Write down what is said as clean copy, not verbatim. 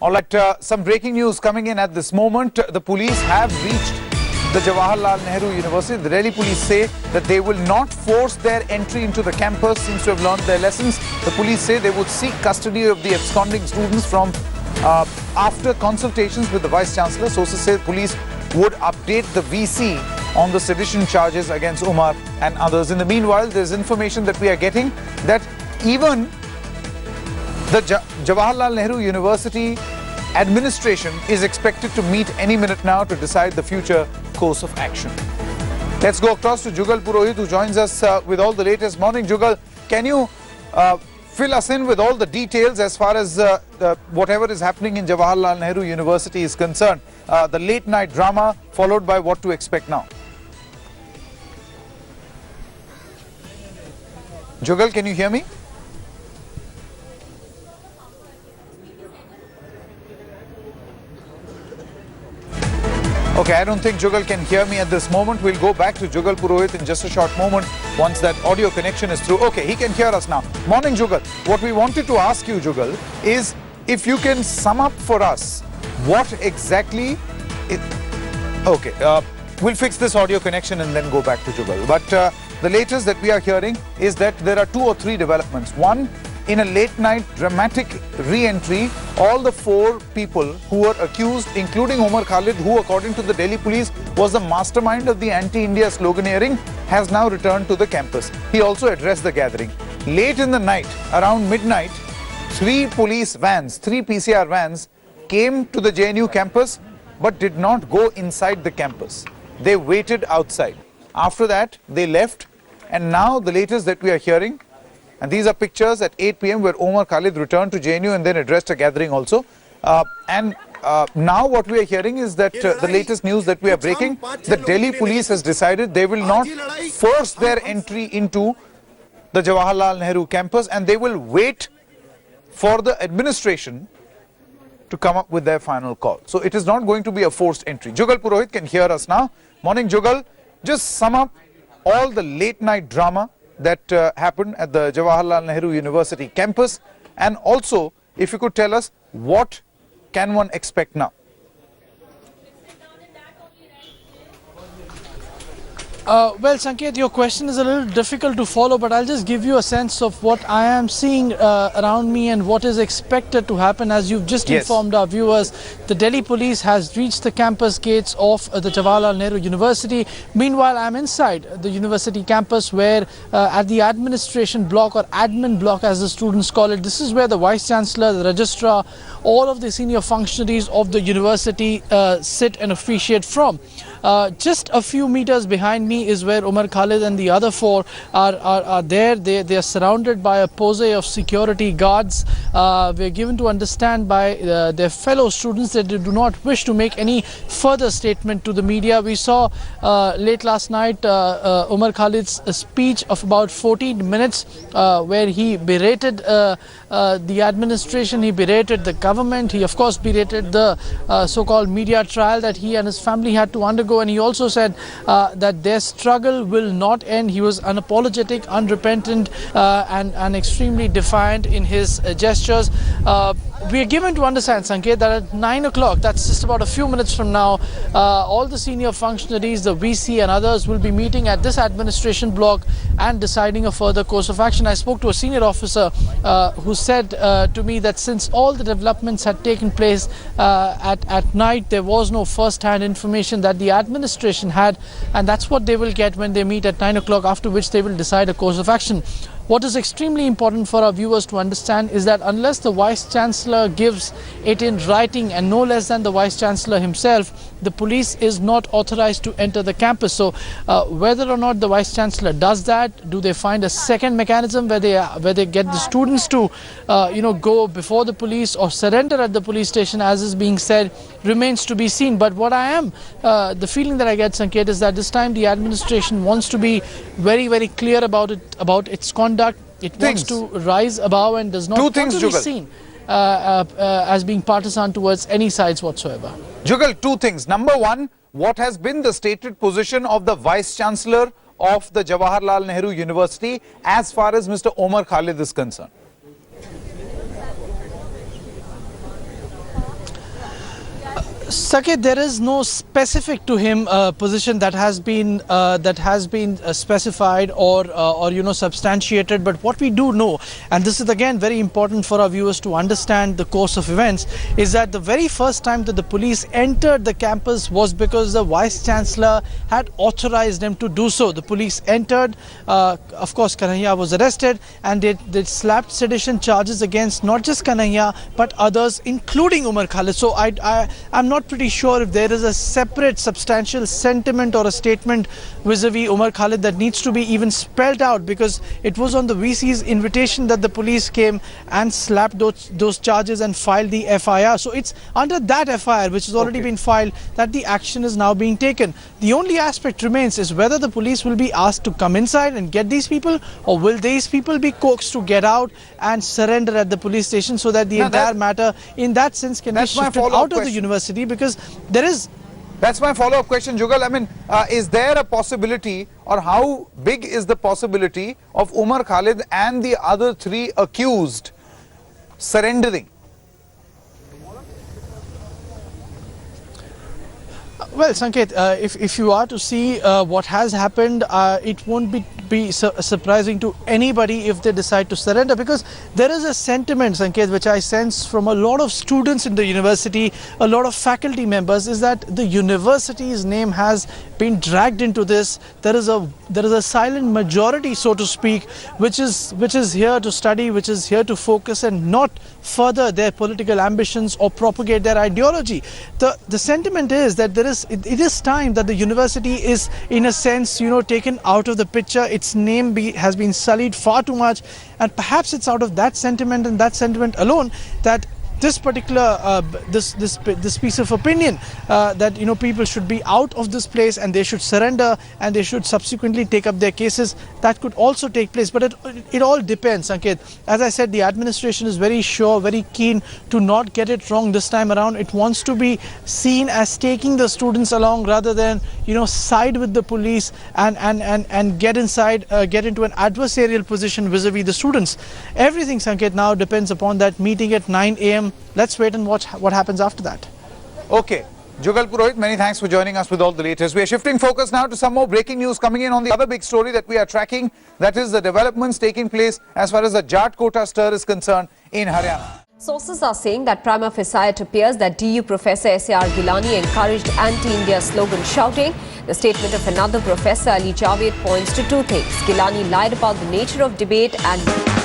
All right, some breaking news coming in at this moment. The police have reached the Jawaharlal Nehru University. The Delhi police say that they will not force their entry into the campus, seems to have learned their lessons. The police say they would seek custody of the absconding students from after consultations with the Vice-Chancellor. Sources say the police would update the VC on the sedition charges against Umar and others. In the meanwhile, there's information that we are getting that even the Jawaharlal Nehru University administration is expected to meet any minute now to decide the future course of action. Let's go across to Jugal Purohit, who joins us with all the latest. Morning, Jugal. Can you fill us in with all the details as far as whatever is happening in Jawaharlal Nehru University is concerned? The late night drama followed by what to expect now. Jugal, can you hear me? Okay, I don't think Jugal can hear me at this moment. We'll go back to Jugal Purohit in just a short moment once that audio connection is through. Okay, he can hear us now. Morning, Jugal. What we wanted to ask you, Jugal, is if you can sum up for us what exactly... we'll fix this audio connection and then go back to Jugal. But the latest that we are hearing is that there are 2 or 3 developments. One, in a late night dramatic re-entry, all the 4 people who were accused, including Omar Khalid, who according to the Delhi police was the mastermind of the anti-India sloganeering, has now returned to the campus. He also addressed the gathering. Late in the night, around midnight, 3 police vans, 3 PCR vans came to the JNU campus but did not go inside the campus. They waited outside. After that, they left, and now the latest that we are hearing, and these are pictures at 8 p.m. where Omar Khalid returned to JNU and then addressed a gathering also. Now what we are hearing is that the latest news that we are breaking, the Delhi police has decided they will not force their entry into the Jawaharlal Nehru campus, and they will wait for the administration to come up with their final call. So it is not going to be a forced entry. Jugal Purohit can hear us now. Morning, Jugal. Just sum up all the late night drama that happened at the Jawaharlal Nehru University campus, and also if you could tell us what can one expect now. Well, Sanket, your question is a little difficult to follow, but I'll just give you a sense of what I am seeing around me and what is expected to happen. As you've just informed our viewers, the Delhi police has reached the campus gates of the Jawaharlal Nehru University. Meanwhile, I'm inside the university campus where at the administration block, or admin block as the students call it, this is where the Vice-Chancellor, the Registrar, all of the senior functionaries of the university sit and officiate from. Just a few meters behind me is where Umar Khalid and the other 4 are there. They are surrounded by a posse of security guards. We are given to understand by their fellow students that they do not wish to make any further statement to the media. We saw late last night Umar Khalid's speech of about 14 minutes where he berated the administration, he berated the government, he of course berated the so-called media trial that he and his family had to undergo, and he also said that their struggle will not end. He was unapologetic, unrepentant and extremely defiant in his gestures. We are given to understand, Sanket, that at 9 o'clock, that's just about a few minutes from now, all the senior functionaries, the VC and others will be meeting at this administration block and deciding a further course of action. I spoke to a senior officer who said to me that since all the developments had taken place at night, there was no first-hand information that the administration had, and that's what they will get when they meet at 9 o'clock, after which they will decide a course of action. What is extremely important for our viewers to understand is that unless the Vice-Chancellor gives it in writing, and no less than the Vice-Chancellor himself, the police is not authorized to enter the campus. So whether or not the Vice-Chancellor does that, do they find a second mechanism where they get the students to go before the police or surrender at the police station, as is being said, remains to be seen. But what the feeling that I get, Sanket, is that this time the administration wants to be very, very clear about its conduct. It wants to rise above and does not want to be seen as being partisan towards any sides whatsoever. Jugal, 2 things. Number 1, what has been the stated position of the Vice-Chancellor of the Jawaharlal Nehru University as far as Mr. Omar Khalid is concerned? Saket, there is no specific to him position that has been specified or substantiated. But what we do know, and this is again very important for our viewers to understand the course of events, is that the very first time that the police entered the campus was because the Vice Chancellor had authorized them to do so. The police entered, of course Kanhaiya was arrested, and they slapped sedition charges against not just Kanhaiya but others, including Umar Khalid. So I'm not pretty sure if there is a separate substantial sentiment or a statement vis-a-vis Umar Khalid that needs to be even spelled out, because it was on the VC's invitation that the police came and slapped those charges and filed the FIR. So it's under that FIR, which has already been filed, that the action is now being taken. The only aspect remains is whether the police will be asked to come inside and get these people, or will these people be coaxed to get out and surrender at the police station, so that the entire matter in that sense can be shifted out of the university, because there is... That's my follow-up question, Jugal. I mean, is there a possibility, or how big is the possibility of Umar Khalid and the other three accused surrendering? Well, Sanket, if you are to see what has happened, it won't be surprising to anybody if they decide to surrender, because there is a sentiment, Sanket, which I sense from a lot of students in the university, a lot of faculty members, is that the university's name has been dragged into this. There is a silent majority, so to speak, which is here to study, which is here to focus and not further their political ambitions or propagate their ideology. The sentiment is that it is time that the university is, in a sense, taken out of the picture. Its name has been sullied far too much, and perhaps it's out of that sentiment and that sentiment alone that this particular this piece of opinion that people should be out of this place and they should surrender and they should subsequently take up their cases, that could also take place. But it all depends, Sanket. As I said, the administration is very sure, very keen to not get it wrong this time around. It wants to be seen as taking the students along rather than side with the police and get into an adversarial position vis-a-vis the students. Everything, Sanket, now depends upon that meeting at 9 a.m. Let's wait and watch what happens after that. Okay. Jugal Purohit, many thanks for joining us with all the latest. We are shifting focus now to some more breaking news coming in on the other big story that we are tracking. That is the developments taking place as far as the Jat quota stir is concerned in Haryana. Sources are saying that prima facie it appears that DU Professor S.A.R. Gilani encouraged anti-India slogan shouting. The statement of another professor, Ali Javed, points to two things. Gilani lied about the nature of debate and...